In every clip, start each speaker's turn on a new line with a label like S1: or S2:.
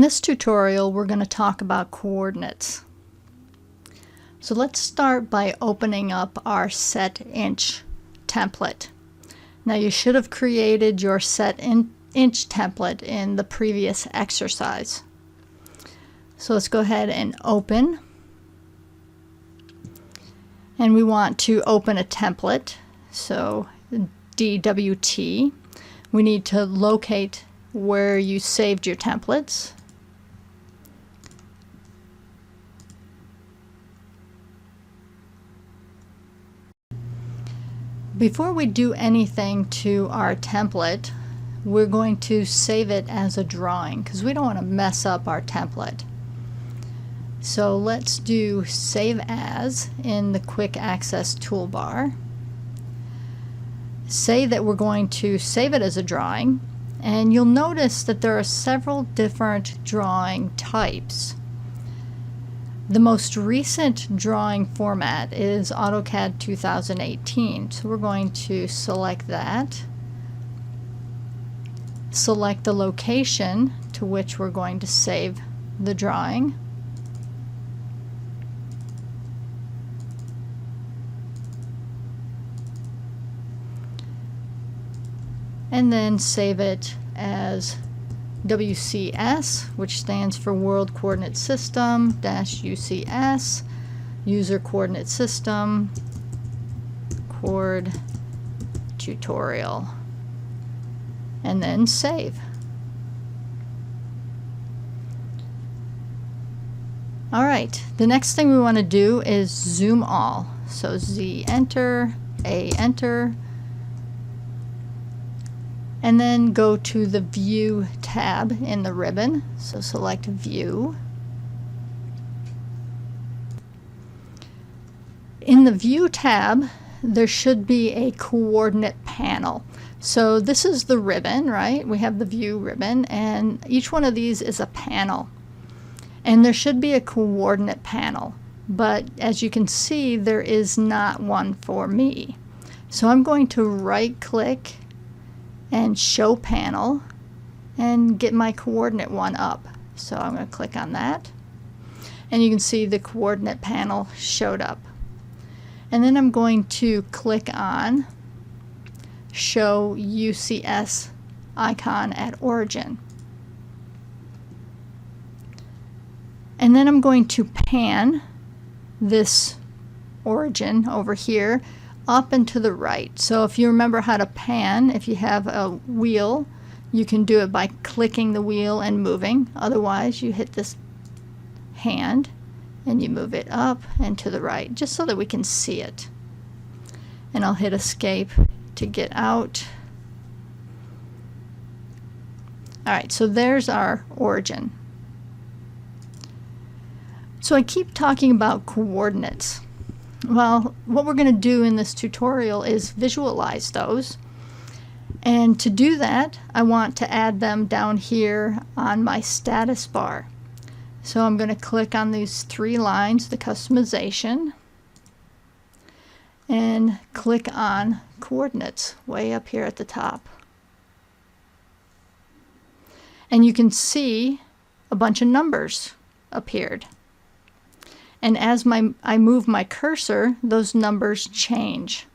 S1: this tutorial, we're going to talk about coordinates. So let's start by opening up our set inch template. Now you should have created your set inch template in the previous exercise. So let's go ahead and open. And we want to open a template. So DWT. We need to locate where you saved your templates. Before we do anything to our template, we're going to save it as a drawing because we don't want to mess up our template. So let's do Save As in the Quick Access toolbar. Say that we're going to save it as a drawing, and you'll notice that there are several different drawing types. The most recent drawing format is AutoCAD 2018, so we're going to select that. Select the location to which we're going to save the drawing. And then save it as WCS, which stands for World Coordinate System -UCS, User Coordinate System, Coord Tutorial, and then save. All right, the next thing we want to do is zoom all. So Z enter, A enter, and then go to the View tab in the ribbon. So select View. In the View tab, there should be a coordinate panel. So this is the ribbon, right? We have the View ribbon, and each one of these is a panel. And there should be a coordinate panel, but as you can see, there is not one for me. So I'm going to right-click and Show Panel and get my coordinate one up. So I'm going to click on that, and you can see the coordinate panel showed up. And then I'm going to click on Show UCS icon at origin. And then I'm going to pan this origin over here up and to the right. So if you remember how to pan, if you have a wheel, you can do it by clicking the wheel and moving. Otherwise, you hit this hand and you move it up and to the right, just so that we can see it. And I'll hit Escape to get out. All right, so there's our origin. So I keep talking about coordinates. Well, what we're going to do in this tutorial is visualize those. And to do that, I want to add them down here on my status bar. So I'm going to click on these three lines, the customization, and click on coordinates way up here at the top. And you can see a bunch of numbers appeared. And as I move my cursor, those numbers change.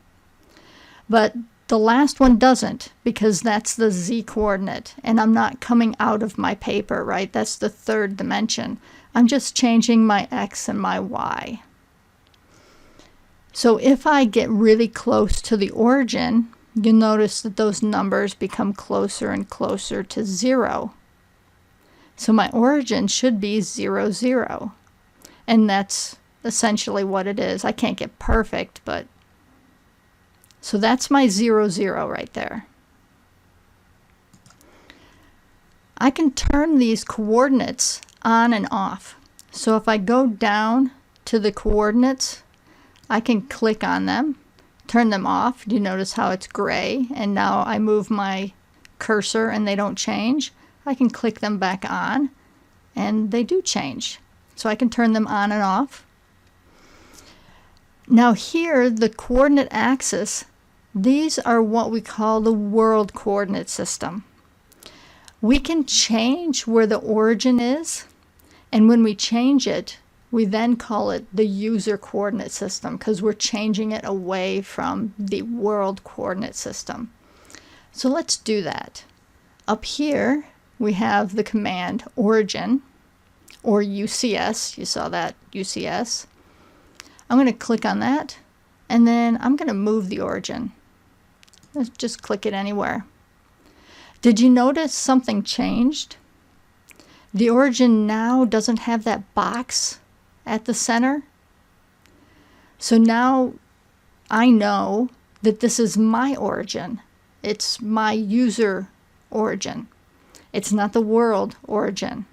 S1: But the last one doesn't, because that's the Z coordinate, and I'm not coming out of my paper, right? That's the third dimension. I'm just changing my X and my Y. So if I get really close to the origin, you'll notice that those numbers become closer and closer to 0. So my origin should be 0, 0. And that's essentially what it is. I can't get perfect, but so that's my 0, 0 right there. I can turn these coordinates on and off. So if I go down to the coordinates, I can click on them, turn them off. Do you notice how it's gray? And now I move my cursor and they don't change. I can click them back on and they do change. So I can turn them on and off. Now here, the coordinate axis, these are what we call the world coordinate system. We can change where the origin is, and when we change it, we then call it the user coordinate system because we're changing it away from the world coordinate system. So let's do that. Up here, we have the command origin, or UCS. You saw that, UCS. I'm going to click on that, and then I'm going to move the origin. Let's just click it anywhere. Did you notice something changed? The origin now doesn't have that box at the center. So now I know that this is my origin. It's my user origin. It's not the world origin.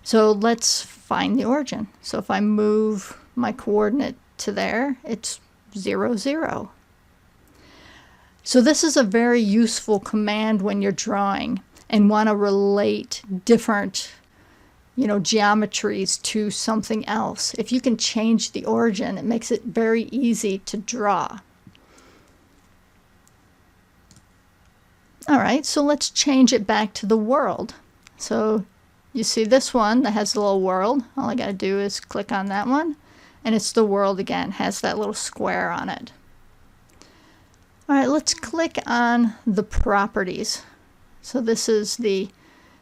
S1: So let's find the origin. So if I move my coordinate to there, it's 0, 0. So this is a very useful command when you're drawing and want to relate different geometries to something else. If you can change the origin, it makes it very easy to draw. All right, so let's change it back to the world. So you see this one that has the little world. All I got to do is click on that one, and it's the world again, has that little square on it. All right, let's click on the properties. So this is the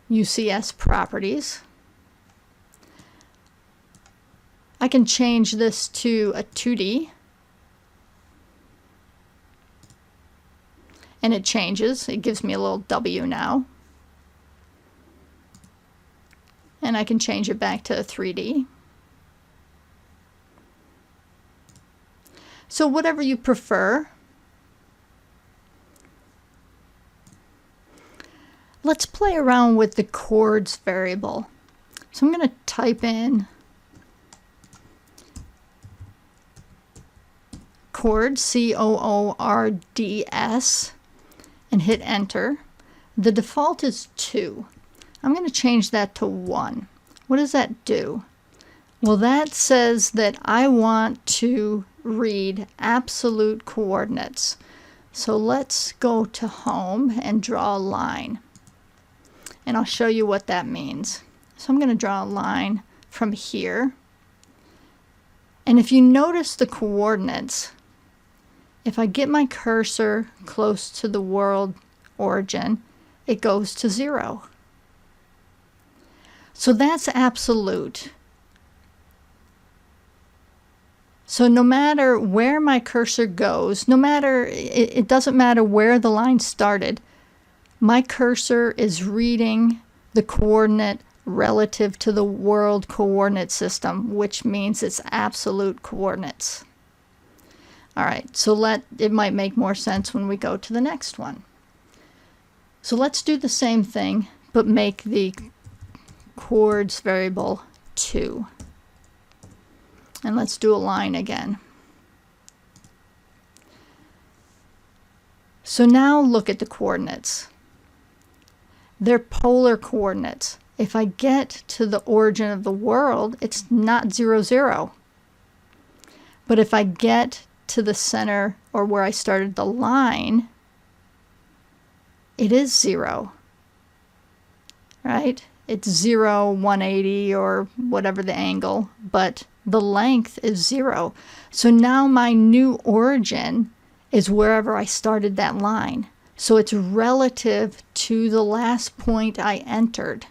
S1: UCS properties. I can change this to a 2D. And it changes. It gives me a little W now. And I can change it back to a 3D. So whatever you prefer. Let's play around with the chords variable. So I'm going to type in chords, C-O-O-R-D-S, and hit enter. The default is 2. I'm going to change that to 1. What does that do? Well, that says that I want to read absolute coordinates. So let's go to home and draw a line. And I'll show you what that means. So I'm going to draw a line from here. And if you notice the coordinates, if I get my cursor close to the world origin, it goes to 0. So that's absolute. So no matter where my cursor goes, it doesn't matter where the line started, my cursor is reading the coordinate relative to the world coordinate system, which means it's absolute coordinates. All right, so it might make more sense when we go to the next one. So let's do the same thing, but make the chords variable 2. And let's do a line again. So now look at the coordinates. They're polar coordinates. If I get to the origin of the world, it's not 0, 0. But if I get to the center or where I started the line, it is 0. Right? It's 0, 180 or whatever the angle, but the length is 0. So now my new origin is wherever I started that line. So it's relative to the last point I entered.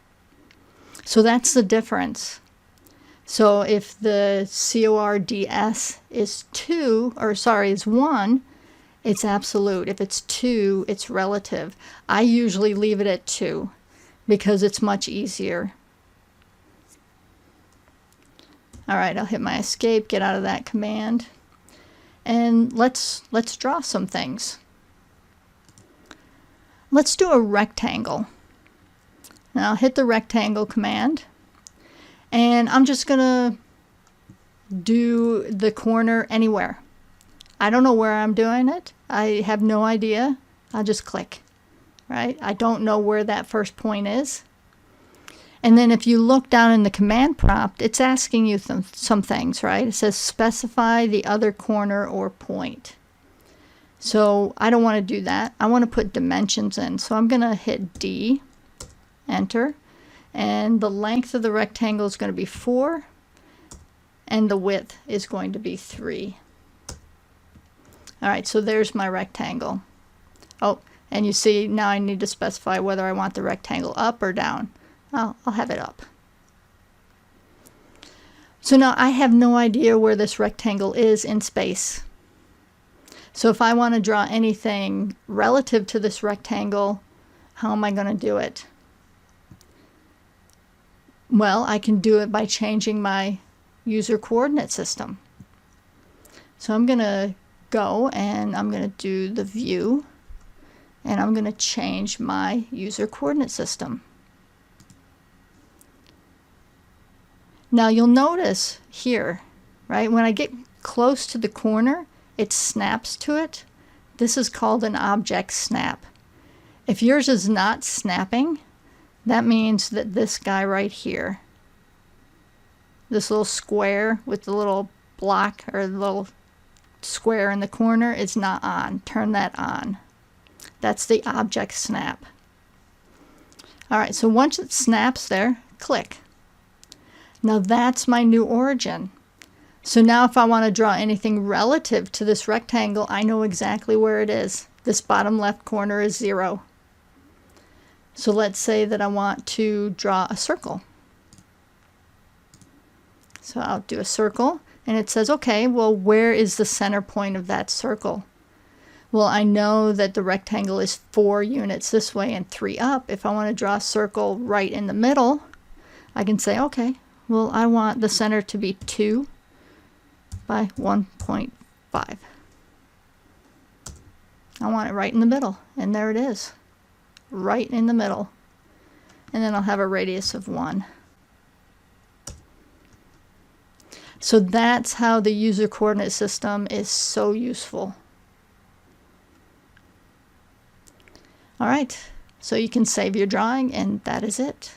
S1: So that's the difference. So if the CORDS is 1, it's absolute. If it's 2, it's relative. I usually leave it at 2 because it's much easier. All right, I'll hit my escape, get out of that command. And let's draw some things. Let's do a rectangle. Now I'll hit the rectangle command. And I'm just going to do the corner anywhere. I don't know where I'm doing it. I have no idea. I'll just click. Right? I don't know where that first point is. And then if you look down in the command prompt, it's asking you some things, right? It says specify the other corner or point. So I don't want to do that. I want to put dimensions in. So I'm going to hit D. enter, and the length of the rectangle is going to be 4, and the width is going to be 3. All right, so there's my rectangle. Oh, and you see now I need to specify whether I want the rectangle up or down. I'll have it up. So now I have no idea where this rectangle is in space. So if I want to draw anything relative to this rectangle, how am I going to do it? Well, I can do it by changing my user coordinate system. So I'm going to go and I'm going to do the view, and I'm going to change my user coordinate system. Now you'll notice here, right, when I get close to the corner, it snaps to it. This is called an object snap. If yours is not snapping, that means that this guy right here, this little square with the little block or the little square in the corner, is not on. Turn that on. That's the object snap. All right, so once it snaps there, click. Now that's my new origin. So now if I want to draw anything relative to this rectangle, I know exactly where it is. This bottom left corner is 0. So let's say that I want to draw a circle. So I'll do a circle, and it says, okay, well, where is the center point of that circle? Well, I know that the rectangle is 4 units this way and 3 up. If I want to draw a circle right in the middle, I can say, okay, well, I want the center to be 2 by 1.5. I want it right in the middle, and there it is, right in the middle. And then I'll have a radius of 1. So that's how the user coordinate system is so useful. All right, so you can save your drawing, and that is it.